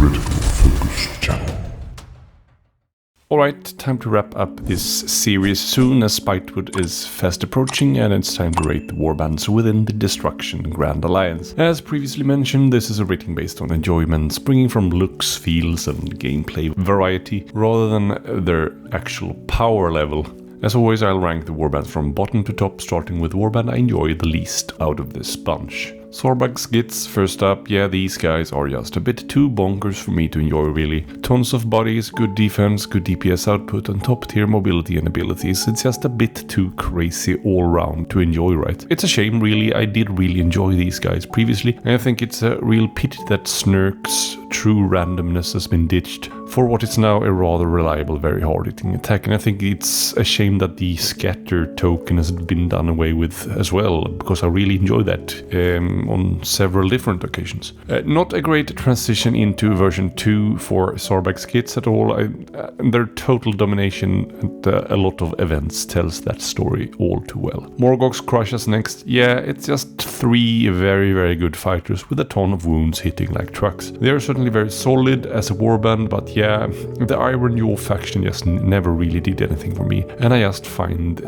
critical focus channel. Alright, time to wrap up this series soon, as Spitewood is fast approaching and it's time to rate the warbands within the Destruction Grand Alliance. As previously mentioned, this is a rating based on enjoyment, springing from looks, feels and gameplay variety, rather than their actual power level. As always, I'll rank the warbands from bottom to top, starting with the warband I enjoy the least out of this bunch. Zarbag's Gits first up. Yeah, these guys are just a bit too bonkers for me to enjoy really. Tons of bodies, good defense, good DPS output and top tier mobility and abilities. It's just a bit too crazy all round to enjoy, right? It's a shame really, I did really enjoy these guys previously. And I think it's a real pity that Snurk's true randomness has been ditched for what is now a rather reliable, very hard hitting attack. And I think it's a shame that the scatter token has been done away with as well, because I really enjoy that on several different occasions. Not a great transition into version 2 for Zarbag's Gits at all. Their total domination at a lot of events tells that story all too well. Morgok's Krushas next. Yeah, it's just 3 very, very good fighters with a ton of wounds hitting like trucks. They are certainly very solid as a warband, but yeah, the Iron Yaw faction just never really did anything for me, and I just find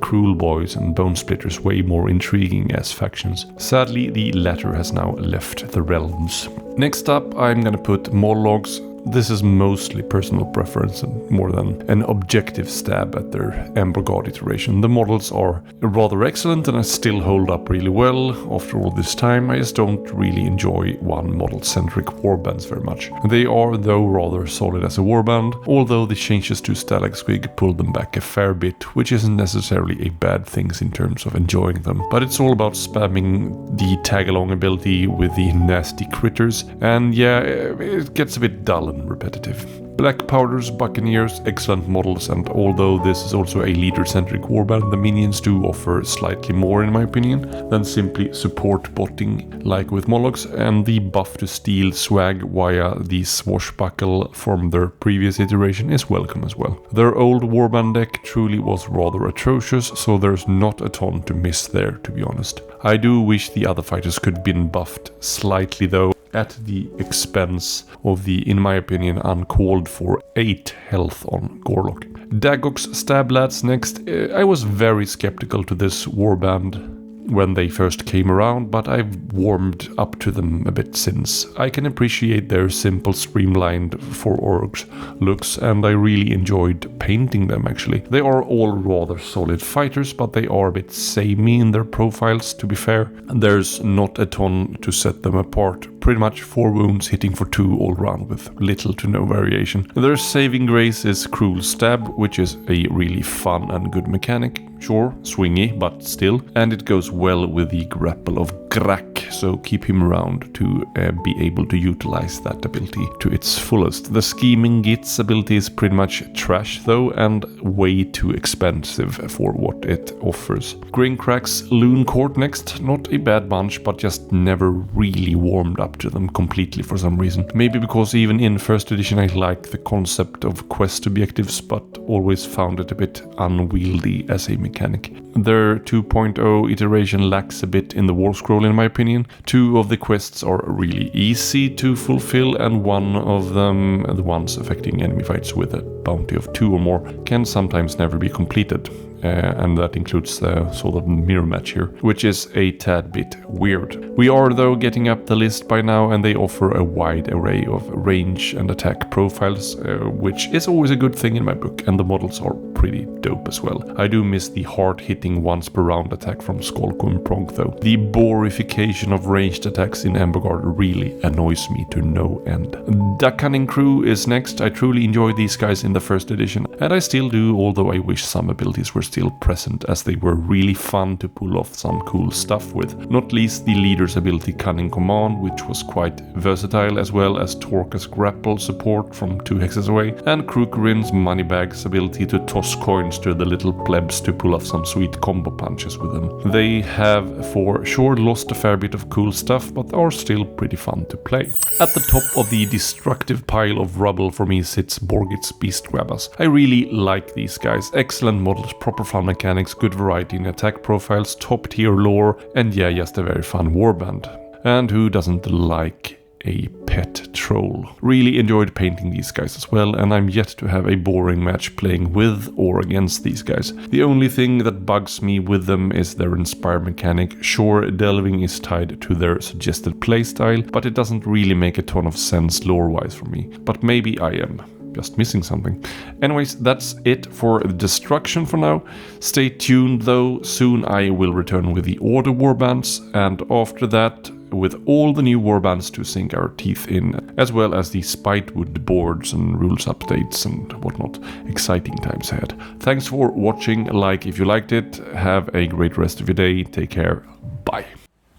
Cruel Boys and Bone Splitters way more intriguing as factions. Sadly, the latter has now left the realms. Next up, I'm gonna put Mollogs. This is mostly personal preference and more than an objective stab at their Embergard iteration. The models are rather excellent and I still hold up really well after all this time. I just don't really enjoy one model-centric warbands very much. They are though rather solid as a warband, although the changes to Stabladz pulled them back a fair bit, which isn't necessarily a bad thing in terms of enjoying them. But it's all about spamming the tag-along ability with the nasty critters, and yeah, it gets a bit dull and repetitive. Blackpowder's Buccaneers, excellent models, and although this is also a leader-centric warband, the minions do offer slightly more in my opinion than simply support botting like with Mollogs, and the buff to steal swag via the swashbuckle from their previous iteration is welcome as well. Their old warband deck truly was rather atrocious, so there's not a ton to miss there, to be honest. I do wish the other fighters could have been buffed slightly though, at the expense of the, in my opinion, uncalled for 8 health on Gorlock. Daggok's Stabladz next. I was very skeptical to this warband when they first came around, but I've warmed up to them a bit since. I can appreciate their simple, streamlined for orcs looks, and I really enjoyed painting them actually. They are all rather solid fighters, but they are a bit samey in their profiles, to be fair. There's not a ton to set them apart. Pretty much 4 wounds hitting for 2 all round with little to no variation. Their saving grace is Cruel Stab, which is a really fun and good mechanic. Sure, swingy, but still. And it goes well with the grapple of Grinkrak, so keep him around to be able to utilize that ability to its fullest. The Scheming Gits ability is pretty much trash though, and way too expensive for what it offers. Grinkrak's Looncourt next. Not a bad bunch, but just never really warmed up to them completely for some reason. Maybe because even in first edition I like the concept of quest objectives, but always found it a bit unwieldy as a mechanic. Their 2.0 iteration lacks a bit in the war scroll in my opinion. 2 of the quests are really easy to fulfill, and one of them, the ones affecting enemy fights with a bounty of 2 or more, can sometimes never be completed. And that includes the sort of mirror match here, which is a tad bit weird. We are though getting up the list by now, and they offer a wide array of range and attack profiles, which is always a good thing in my book, and the models are pretty dope as well. I do miss the hard-hitting once per round attack from Skolko and Prog though. The borification of ranged attacks in Embergard really annoys me to no end. The Kunnin Krew is next. I truly enjoyed these guys in the first edition, and I still do, although I wish some abilities were still present, as they were really fun to pull off some cool stuff with. Not least the leader's ability Cunning Command, which was quite versatile, as well as Torka's grapple support from 2 hexes away, and Krukarin's Moneybags ability to toss coins to the little plebs to pull off some sweet combo punches with them. They have for sure lost a fair bit of cool stuff, but are still pretty fun to play. At the top of the destructive pile of rubble for me sits Borgit's Beastgrabbaz. I really like these guys. Excellent models, proper fun mechanics, good variety in attack profiles, top tier lore, and yeah, just a very fun warband. And who doesn't like a pet troll. Really enjoyed painting these guys as well, and I'm yet to have a boring match playing with or against these guys. The only thing that bugs me with them is their inspire mechanic. Sure, delving is tied to their suggested playstyle, but it doesn't really make a ton of sense lore-wise for me. But maybe I am just missing something. Anyways, that's it for destruction for now. Stay tuned though, soon I will return with the Order Warbands, and after that with all the new warbands to sink our teeth in, as well as the Spitewood boards and rules updates and whatnot. Exciting times ahead. Thanks for watching, like if you liked it, have a great rest of your day, take care, bye.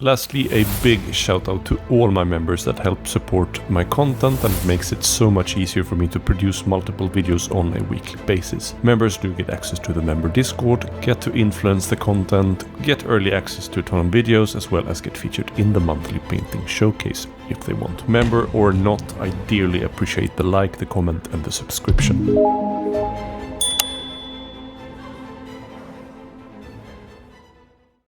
Lastly, a big shout out to all my members that help support my content and makes it so much easier for me to produce multiple videos on a weekly basis. Members do get access to the member Discord, get to influence the content, get early access to a ton of videos, as well as get featured in the monthly painting showcase if they want. Member or not, I dearly appreciate the like, the comment and the subscription.